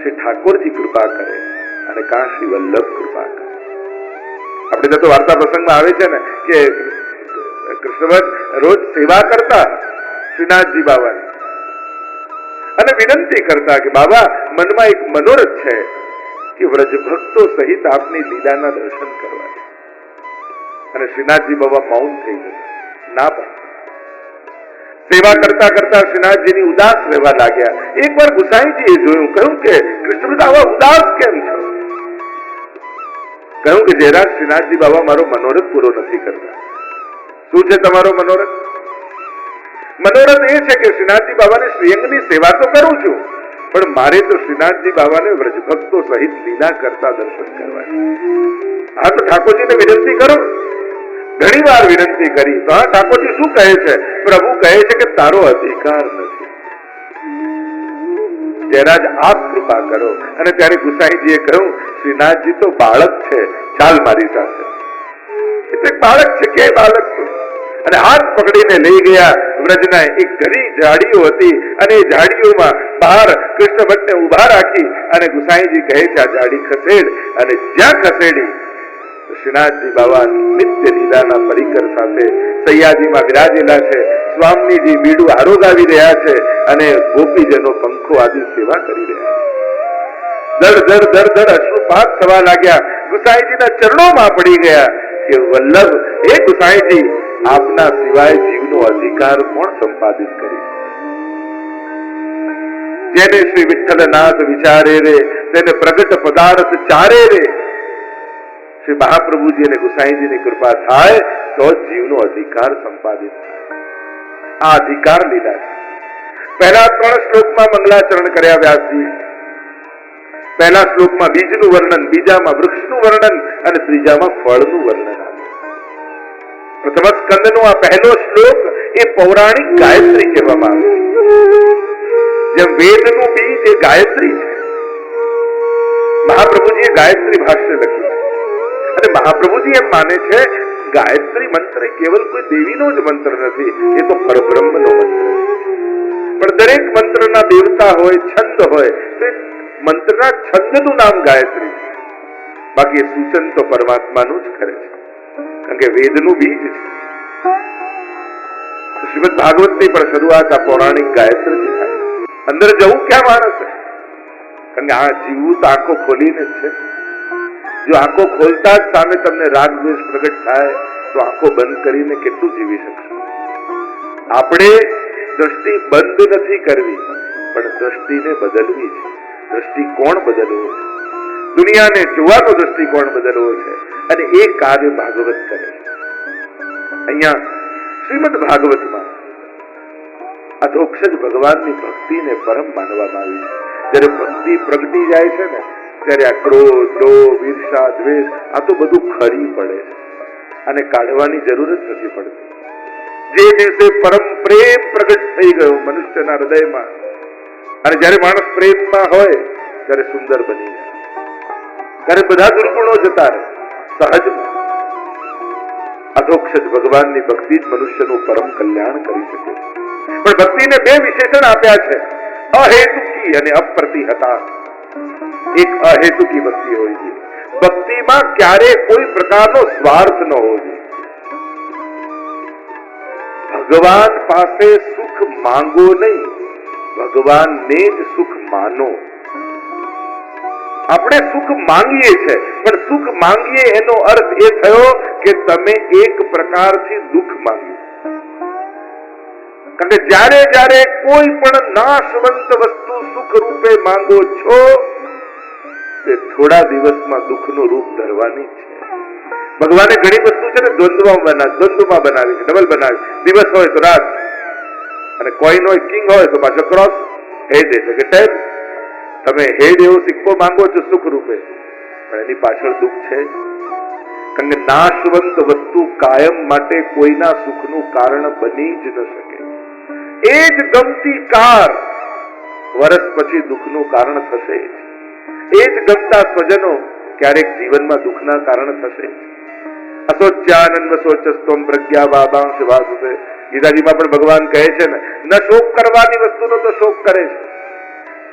શ્રી ઠાકોરજી કૃપા કરે અને કાં શ્રી વલ્લભ કૃપા કરે. આપણે તો વાર્તા પ્રસંગમાં આવે છે ને કે કૃષ્ણ રોજ સેવા કરતા શ્રીનાથજી બાબાની અને વિનંતી કરતા કે બાબા મનમાં એક મનોરથ છે કે વ્રજ ભક્તો સહિત આપની લીલાના દર્શન કરવા. અને શ્રીનાથજી બાબા મૌન થઈ ગયા, ના પાડતા. સેવા કરતા કરતા શ્રીનાથજીની ઉદાસ રહેવા લાગ્યા. એકવાર ગુસાઈજીએ જોયું, કહ્યું કે કૃષ્ણ આવા ઉદાસ કેમ છો? કહ્યું કે જયરાજ શ્રીનાથજી બાબા મારો મનોરથ પૂરો નથી કરતા. શું છે તમારો મનોરથ? મનોરથ એ છે કે શ્રીનાથજી બાબાને શ્રીઅંગની સેવા તો કરું છું, પણ મારે તો શ્રીનાથજી બાબાને વ્રજભક્તો સહિત લીલા કરતા દર્શન કરવા. હા તો ઠાકોરજીને વિનંતી કરો. ઘણી વાર વિનંતી કરી તો હા ઠાકોરજી શું કહે છે? પ્રભુ કહે છે કે તારો અધિકાર નથી, જયરાજ આપ કૃપા કરો. અને ત્યારે ગુસાઈજીએ કહ્યું, શ્રીનાથજી તો બાળક છે, ચાલ મારી સાથે. એટલે બાળક છે કે બાળક છે. અને હાથ પકડીને લઈ ગયા. વ્રજના એક ઘણી ઝાડીઓ હતી અને એ ઝાડીઓમાં બહાર કૃષ્ણ ભટ્ટને ઉભા રાખી અને ગુસાઈજી કહે છે આ ઝાડી ખસેડ. અને જ્યાં ખસેડી શ્રીનાથજી બાબા નિત્ય લીલાના પરિકર સાથે સૈયાજીમાં વિરાજેલા છે. સ્વામીજી બીડું આરોગાવી રહ્યા છે અને ગોપીજનો પંખો આદિ સેવા કરી રહ્યા છે. દડ દડ દડ દડ અશ્રુપાત થવા લાગ્યા. ગુસાઈજીના ચરણોમાં પડી ગયા કે વલ્લભ, હે ગુસાઈજી, આપના સિવાય જીવનો અધિકાર કોણ સંપાદિત કરી? જેને શ્રી વિઠ્ઠલનાથ વિચારે રે તેને પ્રગટ પદાર્થ ચારે રે. શ્રી મહાપ્રભુજી અને ગુસાઈજીની કૃપા થાય તો જીવનો અધિકાર સંપાદિત થાય. આ અધિકાર લીધા છે. પહેલા 3 શ્લોકમાં મંગલાચરણ કર્યા વ્યાસજી. પહેલા શ્લોકમાં બીજનું વર્ણન, બીજામાં વૃક્ષનું વર્ણન અને ત્રીજામાં ફળનું વર્ણન આવ્યું. પ્રથમ સ્કંદનો આ પહેલો શ્લોક એ પૌરાણિક ગાયત્રી કહેવામાં આવે છે. જેમ વેદનું બીજ એ ગાયત્રી છે. મહાપ્રભુજીએ ગાયત્રી ભાષ્ય લખ્યું છે અને મહાપ્રભુજી એમ માને છે ગાયત્રી મંત્ર કેવલ કોઈ દેવીનો જ મંત્ર નથી, એ તો પરબ્રહ્મનો મંત્ર છે. પણ દરેક મંત્રના દેવતા હોય, છંદ હોય, તો મંત્રના છંદનું નામ ગાયત્રી છે. બાકી એ સૂચન તો પરમાત્માનું જ કરે છે, કારણ કે વેદનું બીજ છે. શ્રીમદ ભાગવતની પણ શરૂઆત આ પૌરાણિક ગાયત્રીથી થાય. અંદર જવું ક્યાં માણસ છે? કારણ કે આ જીવવું તો આંખો ખોલીને જ છે. જો આંખો ખોલતા જ સામે તમને રાગ દ્વેષ પ્રગટ થાય તો આંખો બંધ કરીને કેટલું જીવી શકશો? આપણે દ્રષ્ટિ બંધ નથી કરવી, પણ દ્રષ્ટિને બદલવી છે. દ્રષ્ટિકોણ બદલવો છે. દુનિયાને જોવાનો દ્રષ્ટિકોણ બદલવો છે અને એ કાર્ય ભાગવત કરે છે. અહીંયા શ્રીમદ ભાગવતમાં અધોક્ષજ ભગવાનની ભક્તિને પરમ માનવામાં આવી છે. જ્યારે ભક્તિ પ્રગટી જાય છે ને ત્યારે આ ક્રોધ, લોભ, ઈર્ષા, દ્વેષ આ તો બધું ખરી પડે છે અને કાઢવાની જરૂર જ નથી પડતી. જે દિવસે પરમ પ્રેમ પ્રગટ થઈ ગયો મનુષ્યના હૃદયમાં, અને જ્યારે માણસ પ્રેમમાં હોય ત્યારે સુંદર બની જાય, ત્યારે બધા દુર્ગુણો જતા રહે સહજ. અધોક્ષજ ભગવાનની ભક્તિ જ મનુષ્યનું પરમ કલ્યાણ કરી શકે છે. પણ ભક્તિને 2 વિશેષણ આપ્યા છે, અહેતુકી અને અપ્રતિહતા. એક અહેતુકી ભક્તિ હોવી જોઈએ. ભક્તિમાં ક્યારે કોઈ પ્રકારનો સ્વાર્થ ન હોવો જોઈએ. ભગવાન પાસે સુખ માંગો નહીં, ભગવાનને જ સુખ માનો. આપણે સુખ માંગીએ છીએ, પણ સુખ માંગીએ એનો અર્થ એ થયો કે તમે એક પ્રકારથી દુઃખ માંગ્યું. કારણ કે જ્યારે જ્યારે કોઈ પણ નાશવંત વસ્તુ સુખ રૂપે માંગો છો તે થોડા દિવસમાં દુઃખનું રૂપ ધરવાની છે. ભગવાને ઘણી વસ્તુ છે ને દ્વંદ્વમાં બનાવી છે, ડબલ બનાવી. દિવસ હોય તો રાત, અને કોઈન હોય, કિંગ હોય તો પાછો ક્રોસ, હેડ એટલે કે ટેબ. તમે હેડ એવો સિક્કો માંગો છો સુખ રૂપે, પણ એની પાછળ દુઃખ છે. કારણ કે નાશવંત વસ્તુ કાયમ માટે કોઈના સુખનું કારણ બની જ ન શકે. એ જ ગમતી કાર વર્ષ પછી દુઃખનું કારણ થશે. એ જ ગમતા સ્વજનો ક્યારેક જીવનમાં દુઃખના કારણ થશે. અશોચ્યાનંદ શોચસ્તમ પ્રજ્ઞા બાબાંશ વાસુતે. ગીતાજીમાં પણ ભગવાન કહે છે ને, ન શોક કરવાની વસ્તુનો તો શોક કરે છે.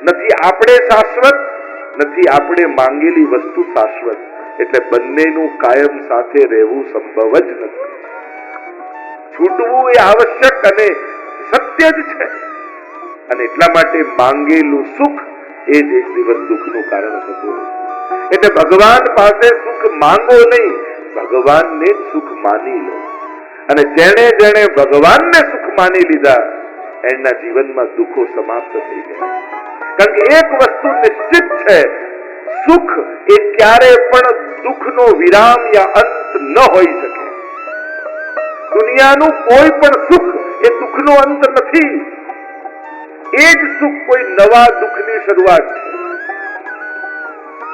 નથી આપણે શાશ્વત નથી આપણે માંગેલી વસ્તુ શાશ્વત, એટલે બંનેનું કાયમ સાથે રહેવું સંભવ જ નથી. છૂટવું એ આવશ્યક અને સત્ય જ છે, અને એટલા માટે માંગેલું સુખ એ જ એક દિવસ દુઃખનું કારણ થતું હોય. એટલે ભગવાન પાસે સુખ માંગો નહીં, ભગવાનને સુખ માની લો. અને જેણે જેણે ભગવાનને સુખ માની લીધા એના જીવનમાં દુઃખો સમાપ્ત થઈ ગયા. કારણ કે એક વસ્તુ નિશ્ચિત છે, સુખ એ ક્યારે પણ દુઃખનો વિરામ યા અંત ન હોઈ શકે. દુનિયાનું કોઈ પણ સુખ એ દુઃખનો અંત નથી. એ જ સુખ કોઈ નવા દુઃખની શરૂઆત છે.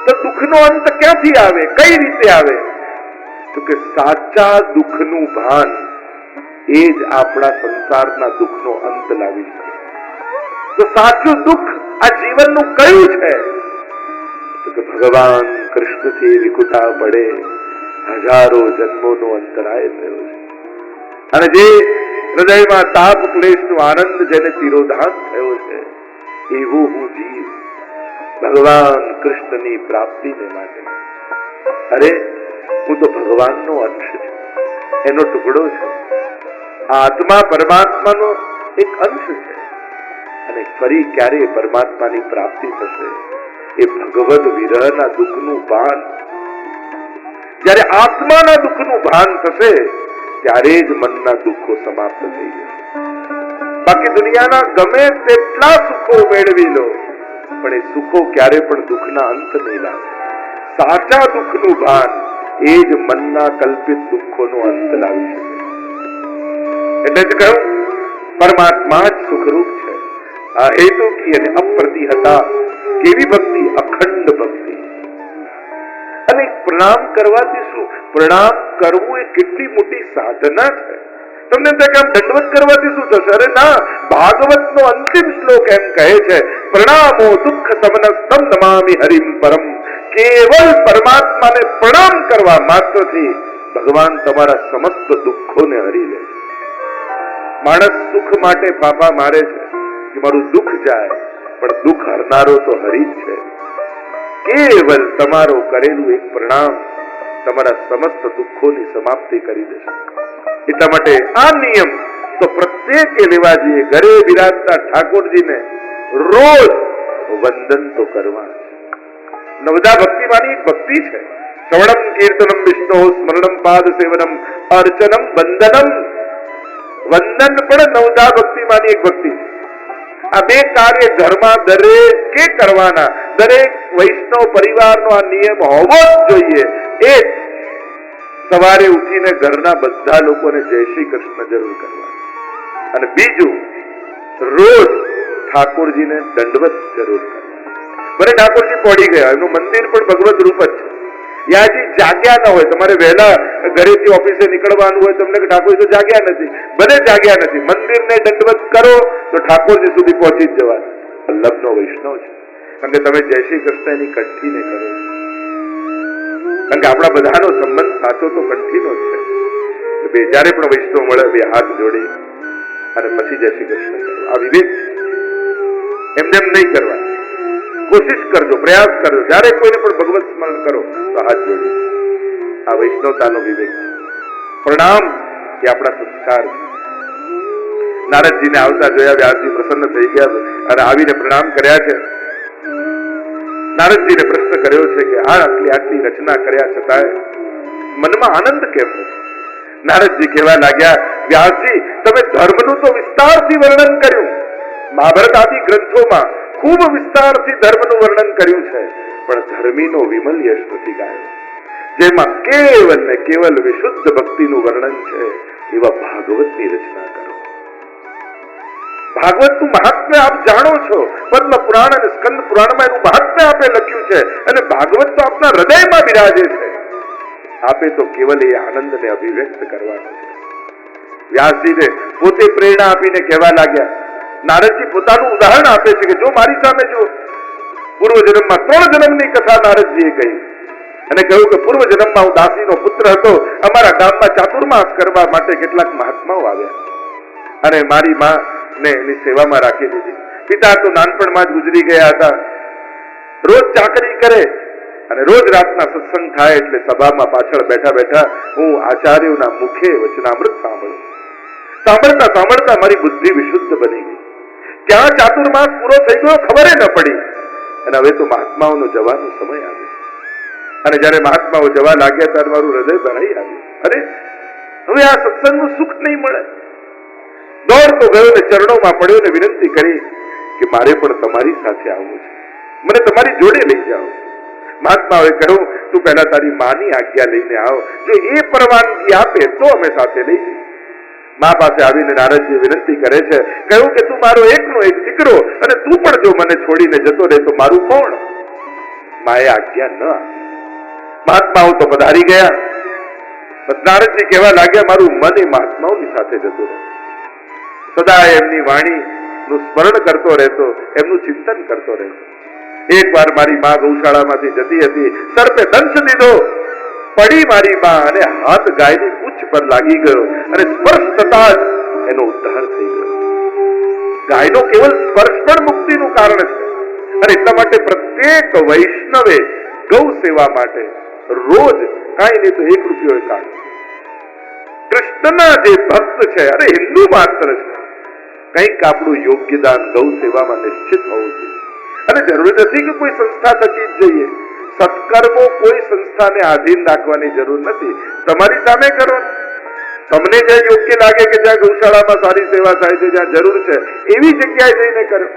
તો દુઃખનો અંત ક્યાંથી આવે, કઈ રીતે આવે? તો કે સાચા દુઃખનું ભાન એ જ આપણા સંસારના દુઃખનો અંત લાવી શકે. તો સાચું દુઃખ આ જીવનનું કયું છે? તો કે ભગવાન કૃષ્ણથી વિકુટા પડે હજારો જન્મોનો અંતરાય થયો છે. અને જે હૃદયમાં તાપ ક્લેશનો આનંદ જેને તિરોધાન થયો છે, એવું હું જીવ ભગવાન કૃષ્ણની પ્રાપ્તિને માટે. અરે હું તો ભગવાનનો અંશ છું, એનો ટુકડો છું. આત્મા પરમાત્માનો એક અંશ છે, અને ફરી ક્યારે પરમાત્માની પ્રાપ્તિ થશે? એ ભગવદ વિરહના દુઃખનું ભાન, જ્યારે આત્માના દુઃખનું ભાન થશે ત્યારે જ મનના દુઃખો સમાપ્ત થઈ જશે. બાકી દુનિયાના ગમે તેટલા સુખો મેળવી લો, પણ એ સુખો ક્યારે પણ દુઃખના અંત નહીં લાવે. સાચા દુઃખનું ભાન એ જ મનના કલ્પિત દુઃખોનો અંત લાવી શકે. એટલે જ કહ્યું પરમાત્મા જ સુખરૂપ છે. આ હેતુકી અને અપ્રતિહતા કેવી ભક્તિ? અખંડ ભક્તિ. અને પ્રણામ કરવાથી શું? પ્રણામ કરવું એ કેટલી મોટી સાધના છે. તમને એમ થાય કે આમ દંડવત કરવાથી શું થશે? અરે ના, ભાગવતનો અંતિમ શ્લોક એમ કહે છે, પ્રણામો દુઃખ સમનસ્તમ નમામિ હરિમ પરમ. કેવલ પરમાત્માને પ્રણામ કરવા માત્રથી ભગવાન તમારા સમસ્ત દુઃખોને હરી લે. માણસ સુખ માટે ફાફા મારે છે કે મારું દુઃખ જાય, પણ દુઃખ હરનારો તો હરી જ છે. કેવલ તમારો કરેલું એક પ્રણામ તમારા સમસ્ત દુઃખોની સમાપ્તિ કરી દેશે. એટલા માટે આ નિયમ તો પ્રત્યેકે લેવા જોઈએ. ઘરે બિરાજતા ઠાકોરજીને રોજ વંદન તો કરવા. નવદા ભક્તિમાંની એક ભક્તિ છે. શ્રવણમ કીર્તનમ વિષ્ણુ સ્મરણમ પાદ સેવનમ અર્ચનમ વંદનમ. વંદન પણ નવદા ભક્તિમાંની એક ભક્તિ છે. આ બે કાર્ય ઘરમાં દરેકે કરવાના. દરેક વૈષ્ણવ પરિવારનો આ નિયમ હોવો જ જોઈએ. એક, સવારે ઉઠીને ઘરના બધા લોકોને જય શ્રી કૃષ્ણ જરૂર કરવા. અને બીજું, રોજ ઠાકોરજીને દંડવત જરૂર કરવા. ભલે ઠાકોરજી પડી ગયા, એનું મંદિર પણ ભગવત રૂપ જ છે. યાજી જાગ્યા ન હોય, તમારે વહેલા ઘરેથી ઓફિસે નીકળવાનું હોય, તમને ઠાકોરજી તો જાગ્યા નથી, ભલે જાગ્યા નથી, મંદિરને દંડવત કરો તો ઠાકોરજી સુધી પહોંચી જ જવાનું. વલ્લભનો વૈષ્ણવ છે, કારણ કે તમે જય શ્રી કૃષ્ણ એની કંઠીને કરો. કારણ કે આપણા બધાનો સંબંધ સાચો તો કંઠીનો જ છે. બે જ્યારે પણ વૈષ્ણવ મળે, બે હાથ જોડી અને પછી જય શ્રી કૃષ્ણ કરો. આ વિવેક છે. એમને એમ નહીં કરવા. કોશિશ કરજો, પ્રયાસ કરજો. જ્યારે કોઈને પણ ભગવત સ્મરણ કરો તો હાથ જોડી. આ વૈષ્ણવતાનો વિવેક છે. પ્રણામ એ આપણા સંસ્કાર છે. નારદજીને આવતા જોયા, વ્યાસજી પ્રસન્ન થઈ ગયા અને આવીને પ્રણામ કર્યા છે. નારદજીને પ્રશ્ન કર્યો છે કે આટલી રચના કર્યા છતાંય મનમાં આનંદ કેમ નથી? નારદજી કહેવા લાગ્યા, વ્યાસજી તમે ધર્મનું તો વિસ્તારથી વર્ણન કર્યું. મહાભારત આદિ ગ્રંથોમાં ખૂબ વિસ્તારથી ધર્મનું વર્ણન કર્યું છે, પણ ધર્મીનો વિમલ યશ નથી ગાયો. જેમાં કેવલ ને કેવલ વિશુદ્ધ ભક્તિનું વર્ણન છે, એવા ભાગવતની રચના કરો. ભાગવતનું મહાત્મ્ય આપ જાણો છો. પદ્મ પુરાણ અને સ્કંદ પુરાણમાં એનું મહાત્મ્ય આપે લખ્યું છે, અને ભાગવત તો આપના હૃદયમાં બિરાજે છે. આપે તો કેવલ એ આનંદને અભિવ્યક્ત કરવાનો છે. વ્યાસજીને પોતે પ્રેરણા આપીને કહેવા લાગ્યા. નારદજી પોતાનું ઉદાહરણ આપે છે કે જો મારી સામે જો પૂર્વજન્મમાં 3 જન્મની કથા નારદજીએ કહી અને કહ્યું કે પૂર્વજન્મમાં હું દાસીનો પુત્ર હતો. અમારા ગામમાં ચાતુર્માસ કરવા માટે કેટલાક મહાત્માઓ આવ્યા અને મારી માં ને એની સેવામાં રાખી દીધી. પિતા તો નાનપણમાં જ ગુજરી ગયા હતા. રોજ ચાકરી કરે અને રોજ રાતના સત્સંગ થાય એટલે સભામાં પાછળ બેઠા બેઠા હું આચાર્યોના મુખે વચનામૃત સાંભળતા સાંભળતા મારી બુદ્ધિ વિશુદ્ધ બની ગઈ. ક્યાં ચાતુર્માસ પૂરો થઈ ગયો ખબર ન પડી. અને હવે તો મહાત્માઓનો જવાનો સમય આવ્યો. અને જયારે મહાત્માઓ જવા લાગ્યા ત્યારે મારું હૃદય ભરાઈ આવ્યું. અરે હવે આ સત્સંગનું સુખ નહીં મળે. દોડતો ગયો ને ચરણોમાં પડ્યો ને વિનંતી કરી કે મારે પણ તમારી સાથે આવવું છે, મને તમારી જોડે લઈ જાઓ. મહાત્માઓએ કહ્યું, તું પહેલા તારી માની આજ્ઞા લઈને આવ, જો એ પરવાનગી આપે તો અમે સાથે લઈ જઈએ. મા પાસે આવીને નારદજી વિનંતી કરે છે, કહ્યું કે તું મારો એકનો એક દીકરો અને તું પણ જો મને છોડીને જતો રહે તો મારું કોણ? માએ આજ્ઞા ન આપી. મહાત્માઓ તો પધારી ગયા. નારદજી કહેવા લાગ્યા, મારું મન એ મહાત્માઓની સાથે જતું રહે, સદાય એમની વાણી નું સ્મરણ કરતો રહેતો, એમનું ચિંતન કરતો રહેતો. એક વાર મારી મા ગૌશાળામાંથી જતી હતી, સર્પે દંશ દીધો, પડી મારી મા અને હાથ ગાયની પૂંછ પર લાગી ગયો અને સ્પર્શ થતા જ એનો ઉદ્ધાર થઈ ગયો. ગાયનો કેવલ સ્પર્શ પણ મુક્તિનું કારણ છે. અને એટલા માટે પ્રત્યેક વૈષ્ણવે ગૌ સેવા માટે રોજ કાંઈ નહીં તો 1 રૂપિયો કાઢો. કૃષ્ણના જે ભક્ત છે, અરે હિન્દુ માત્ર છે, કંઈક આપણું યોગ્યદાન ગૌ સેવામાં નિશ્ચિત હોવું જોઈએ. અને જરૂરી નથી કે કોઈ સંસ્થા થકી જ જઈએ. સત્કર્મો કોઈ સંસ્થાને આધીન રાખવાની જરૂર નથી. તમારી સામે કરો. તમને જ્યાં યોગ્ય લાગે કે જ્યાં ગૌશાળામાં સારી સેવા થાય છે, જ્યાં જરૂર છે, એવી જગ્યાએ જઈને કરો.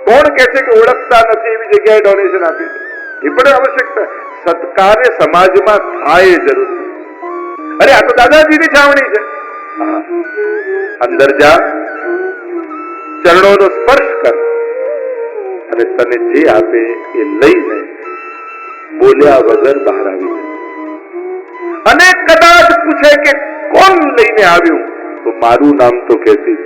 કોણ કહે છે કે ઓળખતા નથી એવી જગ્યાએ ડોનેશન આપી દે? એ પણ આવશ્યકતા. સત્કાર્ય સમાજમાં થાય જરૂર. અરે આ તો દાદાજીની છાવણી છે. અંદર જા, ચરણોનો સ્પર્શ કર અને તને જે આપે એ લઈને બોલ્યા વગર બહાર આવી જાય. અને કદાચ પૂછે કે કોણ લઈને આવ્યું તો મારું નામ તો કહેતી.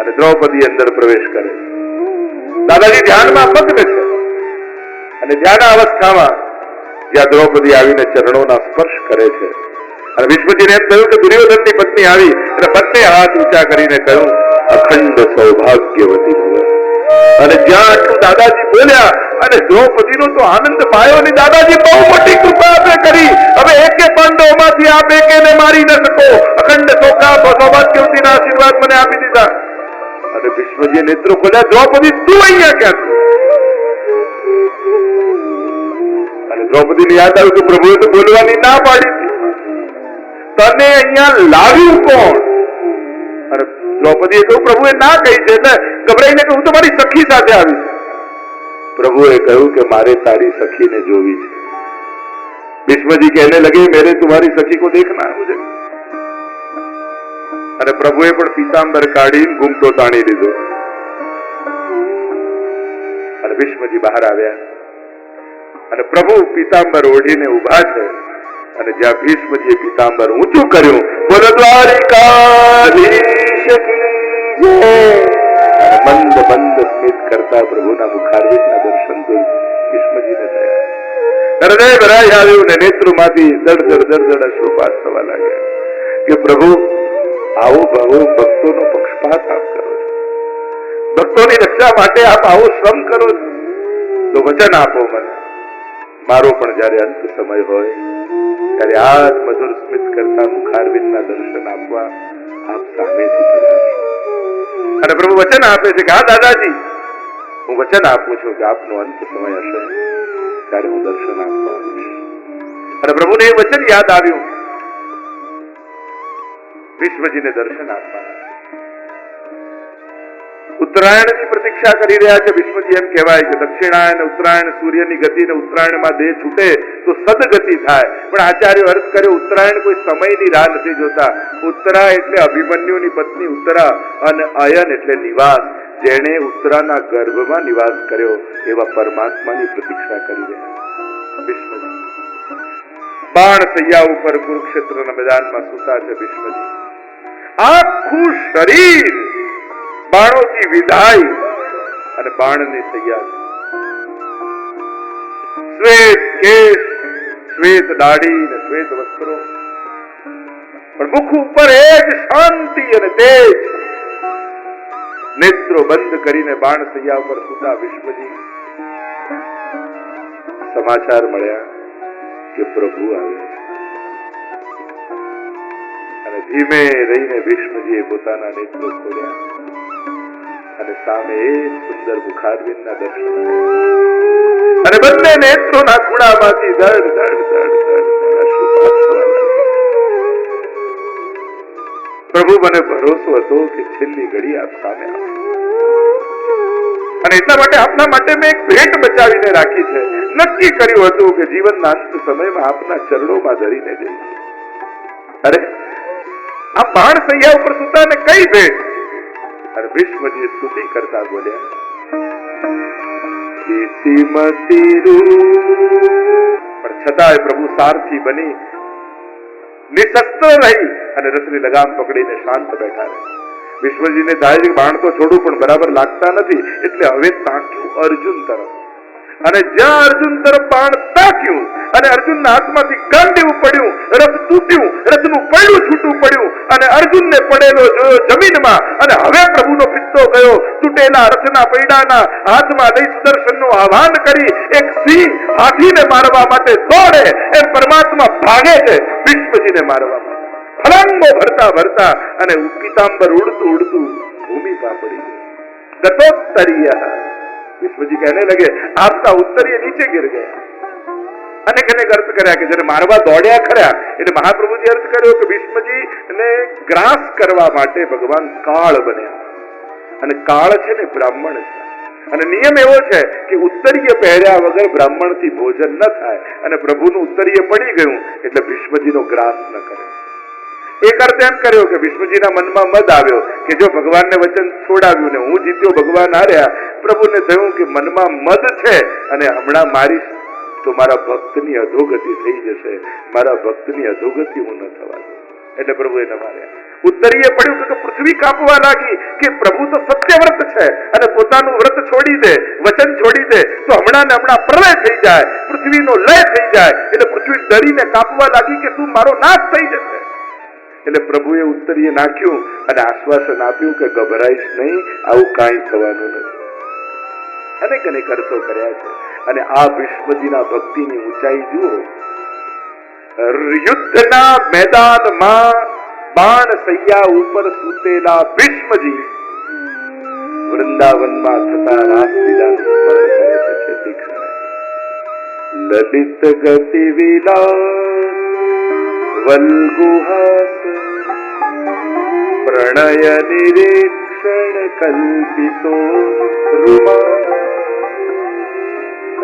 અને દ્રૌપદી અંદર પ્રવેશ કરે. દાદાજી ધ્યાનમાં મગ્ન છે અને ધ્યાન અવસ્થામાં જ્યાં દ્રૌપદી આવીને ચરણોના સ્પર્શ કરે છે. અને ભીષ્મજીને એમ કહ્યું કે દુર્યોધનની પત્ની આવી અને બંને હાથ ઊંચા કરીને કહ્યું, અખંડ સૌભાગ્યવતી ભવ. અને જ્યાં આટલું દાદાજી બોલ્યા અને દ્રૌપદીનો તો આનંદ પાયો અને દાદાજી બહુ મોટી કૃપા આપે કરી. હવે એકે પાંડવોમાંથી આપ એકેને મારી ન શકો. અખંડ સૌભાગ્યવતીના આશીર્વાદ મને આપી દીધા. અને ભીષ્મજીએ નેત્રો ખોલ્યા, દ્રૌપદી તું અહીંયા ક્યાં છું? અને દ્રૌપદીને યાદ આવ્યું કે પ્રભુએ તો બોલવાની ના પાડી હતી, તને અહીંયા લાવ્યું કોણ? અને દ્રૌપદીએ કહ્યું, પ્રભુએ ના કહી છે. એટલે ગભરાઈને કહ્યું, તો મારી સખી સાથે આવી છે. પ્રભુએ કહ્યું કે મારે તારી સખીને જોવી છે. ભીષ્મજી કહેने लगे, मेरे तुम्हारी सखी को देखना है मुझे. અને પ્રભુએ પણ પીતાંબર કાઢીને ઘૂમટો તાણી લીધો. અને ભીષ્મજી બહાર આવ્યા અને પ્રભુ પીતાંબર ઓઢીને ઉભા છે. અને જ્યાં ભીષ્મજીએ પીતાંબર ઊંચું કર્યું, બોલો દ્વારિકાધીશ કી જય. મંદ મંદ સ્મિત કરતા પ્રભુના મુખારવિંદના દર્શન ભીષ્મજીને થયા. હૃદય ભરાઈ આવ્યું ને નેત્રોમાંથી દડ દડ દડ દડ અશ્રુપાત થવા લાગ્યા કે પ્રભુ આવો ભાવો ભક્તોનો પક્ષપાત આપ કરો છો, ભક્તોની રક્ષા માટે આપ આવો શ્રમ કરો છો. તો વચન આપો મને, મારો પણ જયારે અંત સમય હોય ત્યારે આ જ મધુર સ્મિત કરતા મુખારવિંદના દર્શન આપવા આપ સામેથી પધારશો. અને પ્રભુ વચન આપે છે કે હા દાદાજી, હું વચન આપું છું કે આપનો અંત સમય હશે ત્યારે હું દર્શન આપવા આવીશ. અને પ્રભુને એ વચન યાદ આવ્યું. ભીષ્મજીને દર્શન આપવા ઉત્તરાયણની પ્રતીક્ષા કરી રહ્યા છે. ભીષ્મજી એમ કહેવાય કે દક્ષિણાયન ઉત્તરાયણ સૂર્યની ગતિ ને ઉત્તરાયણમાં દેહ છૂટે તો સદગતિ થાય. પણ આચાર્ય અર્થ કર્યો, ઉત્તરાયણ કોઈ સમયની રાહ નથી જોતા. ઉત્તરા એટલે અભિમન્યુની પત્ની ઉત્તરા અને અયન એટલે નિવાસ. જેણે ઉત્તરાના ગર્ભમાં નિવાસ કર્યો એવા પરમાત્માની પ્રતીક્ષા કરી રહ્યા ભીષ્મજી. બાણ સૈયા ઉપર કુરુક્ષેત્રના મેદાનમાં સૂતા છે ભીષ્મજી. આખું શરીર બાણોથી વિધાય અને બાણની સૈયા છે. શ્વેત કેશ, શ્વેત દાઢી અને શ્વેત વસ્ત્રો, પણ મુખ ઉપર એ જ શાંતિ અને તેજ. નેત્રો બંધ કરીને બાણ સૈયા પર સૂતા વિશ્વજી સમાચાર મળ્યા કે પ્રભુ આવે છે. અને ધીમે રહીને વિષ્ણુજીએ પોતાના નેત્રો ખોલ્યા અને સામે એ સુંદર મુખારવિંદના દર્શન કર્યા. અને બંને નેત્રોના ખૂણામાંથી દડ દડ દડ દડ અશ્રુપાત થવા લાગ્યા. પ્રભુ, મને ભરોસો હતો કે છેલ્લી ઘડી આપ સામે આવશે અને એટલા માટે આપના માટે મેં એક ભેટ બચાવીને રાખી છે. નક્કી કર્યું હતું કે જીવનના અંત સમયમાં આપના ચરણોમાં ધરીને જઈશ. અરે, આ બાણ સૈયા ઉપર સુતા ને કઈ ભેટ? અને ભીષ્મજી સ્તુતિ કરતા બોલ્યા, પણ છતાંય પ્રભુ સારથી બની નિશસ્ત્ર રહી અને રથની લગામ પકડીને શાંત બેઠા રહે. વિશ્વજીને થાય છે બાણ તો છોડું પણ બરાબર લાગતા નથી, એટલે હવે તાક્યું અર્જુન તરફ. અને જ્યાં અર્જુન તરફ બાણ તાક્યું અને અર્જુનના હાથમાંથી ગાંડીવું પડ્યું, રથ તૂટ્યું, રથનું પૈડું છૂટું પડ્યું અને અર્જુનને પડેલો જોયો જમીનમાં. અને હવે પ્રભુનો પિત્તો ગયો. તૂટેલા રથના પૈડાના હાથમાં લઈ સુદર્શનનું આહ્વાન કરી એક સિંહ હાથીને મારવા માટે દોડે એમ પરમાત્મા ભાગે છે વિશ્વજીને મારવા માટે. ફલાંગો ભરતા ભરતા અને પીતાંબર ઉડતું ઉડતું ભૂમિ પર પડી ગયું. ગતોત્તરીય, વિશ્વજી કહેને લગે આપકા ઉત્તરીય નીચે ગિર ગયા. અનેક અનેક અર્થ કર્યા કે જેને મારવા દોડ્યા ખરા, એટલે મહાપ્રભુજી અર્થ કર્યો કે ભીષ્મજી ને ગ્રાસ કરવા માટે ભગવાન કાળ બન્યા. અને કાળ છે ને બ્રાહ્મણ છે. અને નિયમ એવો છે કે ઉત્તરીય પહેર્યા વગર બ્રાહ્મણથી ભોજન ન થાય. અને પ્રભુનું ઉત્તરીય પડી ગયું એટલે ભીષ્મજીનો ગ્રાસ ન કરે. એક અર્થ એમ કર્યો કે વિષ્ણુજીના મનમાં મદ આવ્યો કે જો ભગવાનને વચન છોડાવ્યું ને હું જીત્યો, ભગવાન હાર્યા. પ્રભુને થયું કે મનમાં મદ છે અને હમણાં મારીશ તો મારા ભક્તની અધોગતિ થઈ જશે, મારા ભક્તની અધોગતિ હું ન થવા દઉં. એટલે પ્રભુએ ન માર્યા. ઉત્તરીય પડ્યું કે પૃથ્વી કાપવા લાગી કે પ્રભુ તો સત્યવ્રત છે અને પોતાનું વ્રત છોડી દે, વચન છોડી દે તો હમણાં ને હમણાં પ્રલય થઈ જાય, પૃથ્વીનો લય થઈ જાય. એટલે પૃથ્વી ડરીને કાપવા લાગી કે શું મારો નાશ થઈ જશે. એટલે પ્રભુએ ઉત્તરીય નાખ્યું અને આશ્વાસન આપ્યું કે ગભરાઈશ નહીં, આવું કાંઈ થવાનું નથી. અનેક અનેક અર્થો કર્યા છે. અને આ ભીષ્મજીના ભક્તિની ઊંચાઈ જુઓ. યુદ્ધના મેદાનમાં બાણ સૈયા ઉપર સૂતેલા ભીષ્મજી વૃંદાવનમાં થતા રાસલીલાનું સ્મરણ કરે છે છેલ્લી ક્ષણે. લલિત ગતિ વિલાસ વલ્ગુહાસ પ્રણય નિરીક્ષણ કલ્પિતો રૂમા.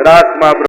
રાસમાં